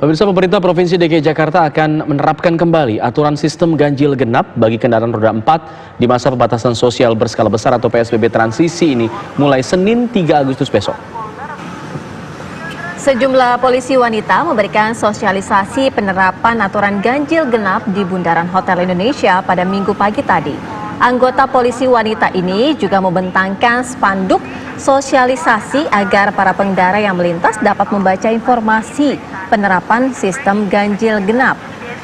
Pemirsa, pemerintah Provinsi DKI Jakarta akan menerapkan kembali aturan sistem ganjil genap bagi kendaraan roda 4 di masa pembatasan sosial berskala besar atau PSBB transisi ini mulai Senin 3 Agustus besok. Sejumlah polisi wanita memberikan sosialisasi penerapan aturan ganjil genap di Bundaran Hotel Indonesia pada Minggu pagi tadi. Anggota polisi wanita ini juga membentangkan spanduk sosialisasi agar para pengendara yang melintas dapat membaca informasi penerapan sistem ganjil genap.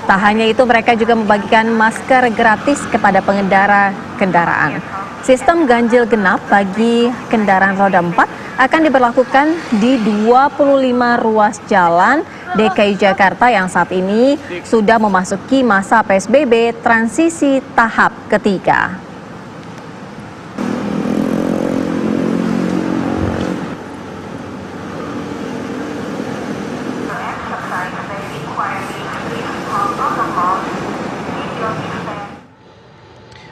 Tak hanya itu, mereka juga membagikan masker gratis kepada pengendara kendaraan. Sistem ganjil genap bagi kendaraan roda 4 akan diberlakukan di 25 ruas jalan DKI Jakarta yang saat ini sudah memasuki masa PSBB transisi tahap ketiga.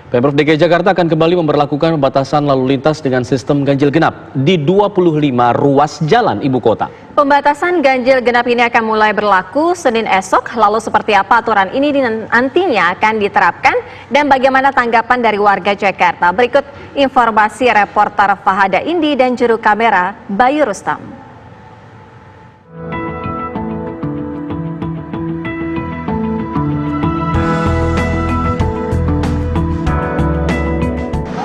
Pemprov DKI Jakarta akan kembali memberlakukan pembatasan lalu lintas dengan sistem ganjil genap di 25 ruas jalan ibu kota. Pembatasan ganjil genap ini akan mulai berlaku Senin esok. Lalu seperti apa aturan ini nantinya akan diterapkan dan bagaimana tanggapan dari warga Jakarta? Berikut informasi reporter Fahada Indi dan juru kamera Bayu Rustam.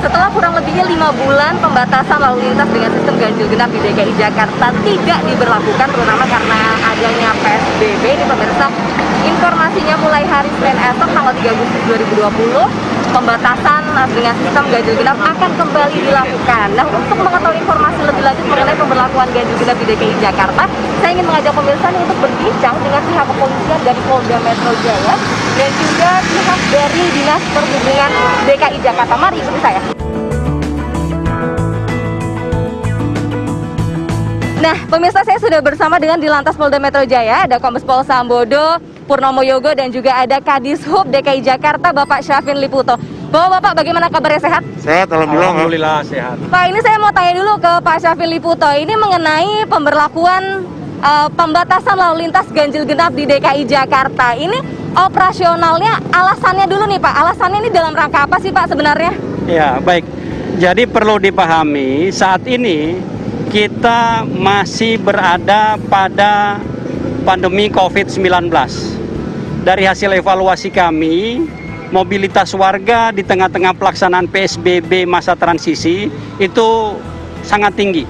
Setelah kurang lebihnya 5 bulan pembatasan lalu lintas dengan sistem ganjil genap di DKI Jakarta tidak diberlakukan, terutama karena adanya PSBB. Ini pemirsa, informasinya mulai hari Senin esok tanggal 3 Agustus 2020 pembatasan dengan sistem ganjil genap akan kembali dilakukan. Nah, untuk mengetahui informasi lebih lanjut mengenai pemberlakuan ganjil genap di DKI Jakarta, saya ingin mengajak pemirsa untuk berbincang dengan pihak kepolisian dari Polda Metro Jaya dan juga pihak dari Dinas Perhubungan DKI Jakarta. Mari ikuti saya. Nah, pemirsa, saya sudah bersama dengan Dilantas Polda Metro Jaya, ada Kombes Pol Sambodo Purnomo Yogo dan juga ada Kadishub DKI Jakarta, Bapak Syafin Liputo. Bapak, bagaimana kabarnya, sehat? Sehat, alhamdulillah sehat. Pak, ini saya mau tanya dulu ke Pak Syafin Liputo, ini mengenai pemberlakuan pembatasan lalu lintas ganjil genap di DKI Jakarta. Ini operasionalnya, alasannya dulu nih Pak, alasannya ini dalam rangka apa sih Pak sebenarnya? Ya, baik. Jadi perlu dipahami saat ini kita masih berada pada pandemi COVID-19. Dari hasil evaluasi kami, mobilitas warga di tengah-tengah pelaksanaan PSBB masa transisi itu sangat tinggi.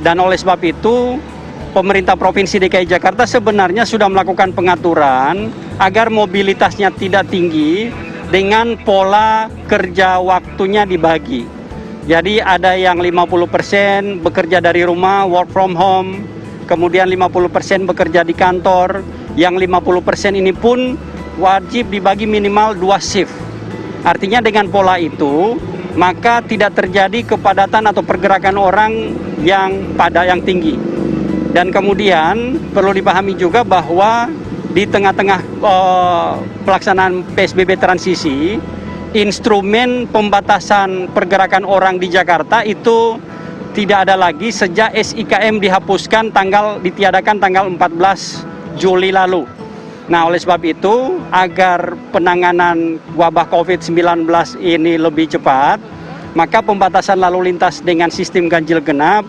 Dan oleh sebab itu, pemerintah Provinsi DKI Jakarta sebenarnya sudah melakukan pengaturan agar mobilitasnya tidak tinggi dengan pola kerja waktunya dibagi. Jadi ada yang 50% bekerja dari rumah, work from home, kemudian 50% bekerja di kantor, yang 50% ini pun wajib dibagi minimal 2 shift. Artinya dengan pola itu, maka tidak terjadi kepadatan atau pergerakan orang yang tinggi. Dan kemudian perlu dipahami juga bahwa di tengah-tengah pelaksanaan PSBB transisi, instrumen pembatasan pergerakan orang di Jakarta itu tidak ada lagi sejak SIKM ditiadakan tanggal 14 Juli lalu. Nah, oleh sebab itu, agar penanganan wabah COVID-19 ini lebih cepat, maka pembatasan lalu lintas dengan sistem ganjil genap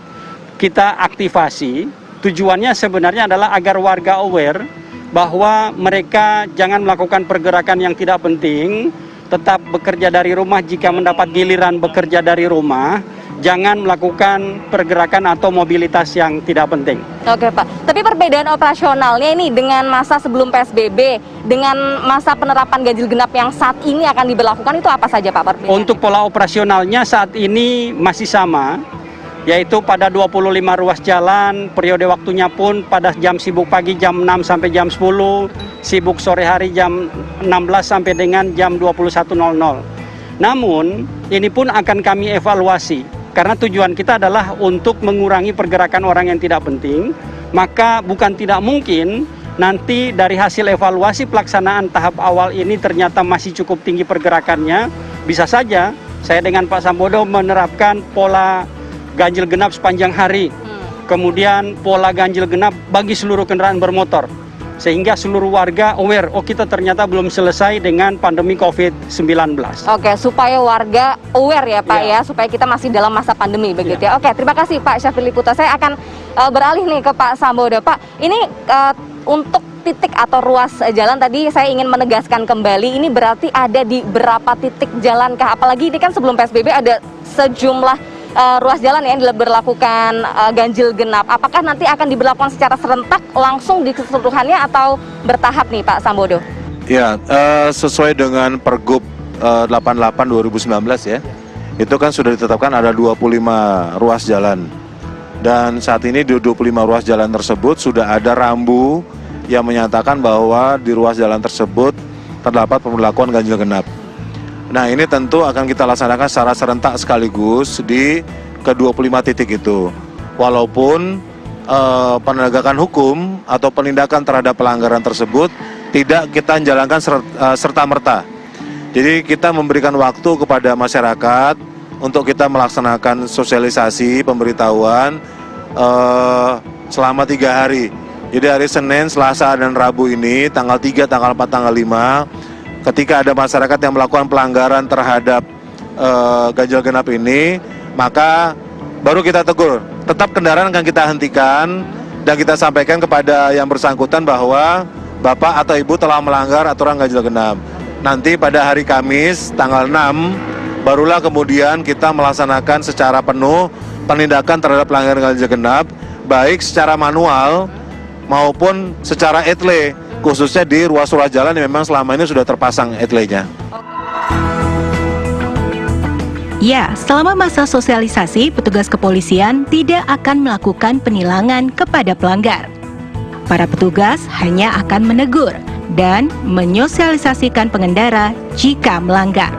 kita aktifasi. Tujuannya sebenarnya adalah agar warga aware bahwa mereka jangan melakukan pergerakan yang tidak penting, tetap bekerja dari rumah jika mendapat giliran bekerja dari rumah, jangan melakukan pergerakan atau mobilitas yang tidak penting. Oke Pak, tapi perbedaan operasionalnya ini dengan masa sebelum PSBB, dengan masa penerapan ganjil genap yang saat ini akan diberlakukan itu apa saja Pak perbedaannya? Untuk pola operasionalnya saat ini masih sama, yaitu pada 25 ruas jalan, periode waktunya pun pada jam sibuk pagi jam 6 sampai jam 10, sibuk sore hari jam 16 sampai dengan jam 21.00. Namun, ini pun akan kami evaluasi, karena tujuan kita adalah untuk mengurangi pergerakan orang yang tidak penting, maka bukan tidak mungkin nanti dari hasil evaluasi pelaksanaan tahap awal ini ternyata masih cukup tinggi pergerakannya, bisa saja saya dengan Pak Sambodo menerapkan pola ganjil genap sepanjang hari, kemudian pola ganjil genap bagi seluruh kendaraan bermotor. sehingga seluruh warga aware, oh kita ternyata belum selesai dengan pandemi COVID-19. Oke, supaya warga aware ya Pak ya, supaya kita masih dalam masa pandemi begitu ya. Oke, terima kasih Pak Syafri Liputo. Saya akan beralih nih ke Pak Sambodo. Pak, ini untuk titik atau ruas jalan tadi saya ingin menegaskan kembali, ini berarti ada di berapa titik jalan kah? Apalagi ini kan sebelum PSBB ada sejumlah ruas jalan yang diberlakukan ganjil genap. Apakah nanti akan diberlakukan secara serentak langsung di keseluruhannya atau bertahap nih Pak Sambodo? Ya, sesuai dengan Pergub 88 2019 ya, itu kan sudah ditetapkan ada 25 ruas jalan. Dan saat ini di 25 ruas jalan tersebut sudah ada rambu yang menyatakan bahwa di ruas jalan tersebut terdapat pemberlakuan ganjil genap. Nah, ini tentu akan kita laksanakan secara serentak sekaligus di ke-25 titik itu. Walaupun penegakan hukum atau penindakan terhadap pelanggaran tersebut tidak kita jalankan serta-merta. Jadi kita memberikan waktu kepada masyarakat untuk kita melaksanakan sosialisasi, pemberitahuan selama 3 hari. Jadi hari Senin, Selasa, dan Rabu ini, tanggal 3, tanggal 4, tanggal 5, ketika ada masyarakat yang melakukan pelanggaran terhadap ganjil genap ini, maka baru kita tegur. Tetap kendaraan akan kita hentikan dan kita sampaikan kepada yang bersangkutan bahwa Bapak atau Ibu telah melanggar aturan ganjil genap. Nanti pada hari Kamis, tanggal 6, barulah kemudian kita melaksanakan secara penuh penindakan terhadap pelanggaran ganjil genap, baik secara manual maupun secara etle, khususnya di ruas-ruas jalan yang memang selama ini sudah terpasang etlenya. Ya, selama masa sosialisasi, petugas kepolisian tidak akan melakukan penilangan kepada pelanggar. Para petugas hanya akan menegur dan menyosialisasikan pengendara jika melanggar.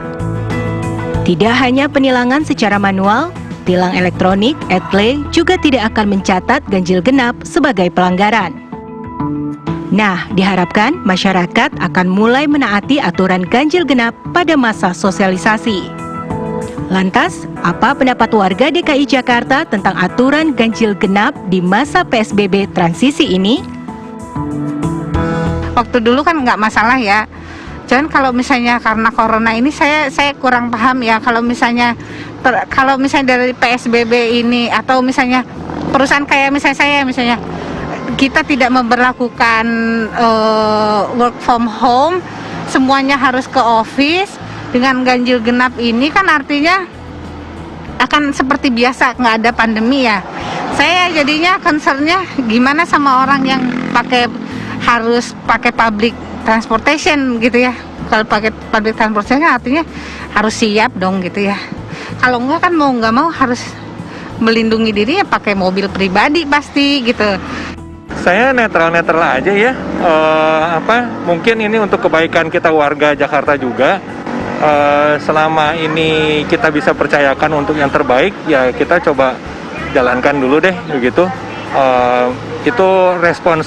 Tidak hanya penilangan secara manual, tilang elektronik, etle juga tidak akan mencatat ganjil genap sebagai pelanggaran. Nah, diharapkan masyarakat akan mulai menaati aturan ganjil genap pada masa sosialisasi. Lantas, apa pendapat warga DKI Jakarta tentang aturan ganjil genap di masa PSBB transisi ini? Waktu dulu kan nggak masalah ya. Cuman kalau misalnya karena corona ini saya kurang paham ya. Kalau misalnya dari PSBB ini atau misalnya perusahaan kayak misalnya saya kita tidak memberlakukan work from home, semuanya harus ke office. Dengan ganjil genap ini kan artinya akan seperti biasa, nggak ada pandemi ya. Saya jadinya concernnya gimana sama orang yang harus pakai public transportation gitu ya. Kalau pakai public transportation artinya harus siap dong gitu ya. Kalau enggak kan mau nggak mau harus melindungi diri ya pakai mobil pribadi pasti gitu. Saya netral aja ya. Mungkin ini untuk kebaikan kita warga Jakarta juga. Selama ini kita bisa percayakan untuk yang terbaik, ya kita coba jalankan dulu deh begitu. Itu respons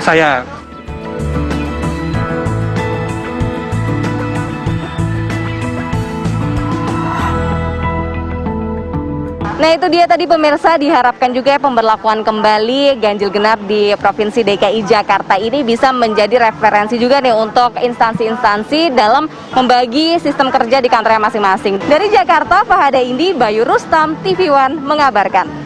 saya. Nah itu dia tadi pemirsa, diharapkan juga pemberlakuan kembali ganjil genap di Provinsi DKI Jakarta ini bisa menjadi referensi juga nih untuk instansi-instansi dalam membagi sistem kerja di kantornya masing-masing. Dari Jakarta, Fahada Indi, Bayu Rustam, TV One mengabarkan.